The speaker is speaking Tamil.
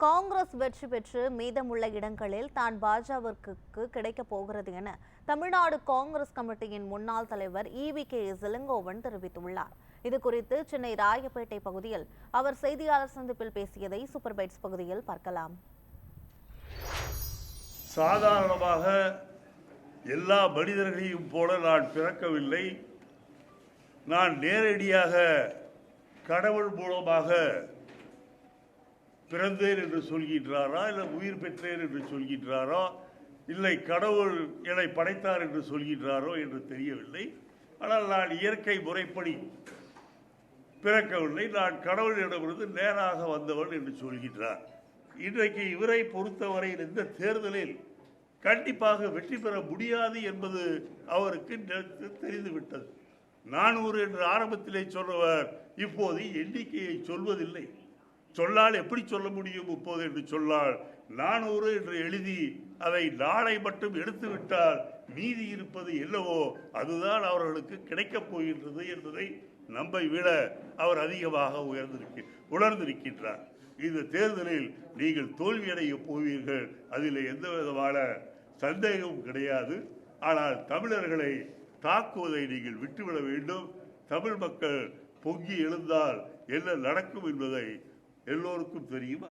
காங்கிரஸ் வெற்றி பெற்று மீதமுள்ள இடங்களில் தான் பாஜகவிற்கு கிடைக்கப் போகிறது என தமிழ்நாடு காங்கிரஸ் கமிட்டியின் முன்னாள் தலைவர் EVK இளங்கோவன் தெரிவித்துள்ளார். இதுகுறித்து சென்னை ராயப்பேட்டை பகுதியில் அவர் செய்தியாளர் சந்திப்பில் பேசியதை சூப்பர் பைட்ஸ் பகுதியில் பார்க்கலாம். சாதாரணமாக எல்லா மனிதர்களையும் போல நான் பிறக்கவில்லை. நான் நேரடியாக கடவுள் மூலமாக பிறந்தேன் என்று சொல்கின்றாரா, இல்லை உயிர் பெற்றேன் என்று சொல்கின்றாரோ, இல்லை கடவுள் என்னை படைத்தார் என்று சொல்கின்றாரோ என்று தெரியவில்லை. ஆனால் நான் இயற்கை முறைப்படி பிறக்கவில்லை, நான் கடவுளிடமிருந்து நேராக வந்தவன் என்று சொல்கின்றார். இன்றைக்கு இவரை பொறுத்தவரையில் இந்த தேர்தலில் கண்டிப்பாக வெற்றி பெற முடியாது என்பது அவருக்கு தெரிந்துவிட்டது. 400 என்று ஆரம்பத்திலே சொன்னவர் இப்போது எண்ணிக்கையை சொல்வதில்லை. சொல்லால் எப்படி சொல்ல முடியும் இப்போது என்று சொன்னால் 400 என்று எழுதி அதை நாளை மட்டும் எடுத்துவிட்டால் மீதி இருப்பது என்னவோ அதுதான் அவர்களுக்கு கிடைக்கப் போகின்றது என்பதை நம்மை விட அவர் அதிகமாக உணர்ந்திருக்கின்றார். இந்த தேர்தலில் நீங்கள் தோல்வியடைய போவீர்கள், அதில் எந்த விதமான சந்தேகமும் கிடையாது. ஆனால் தமிழர்களை தாக்குவதை நீங்கள் விட்டுவிட வேண்டும். தமிழ் மக்கள் பொங்கி எழுந்தால் என்ன நடக்கும் என்பதை எல்லோருக்கும் தெரியும்.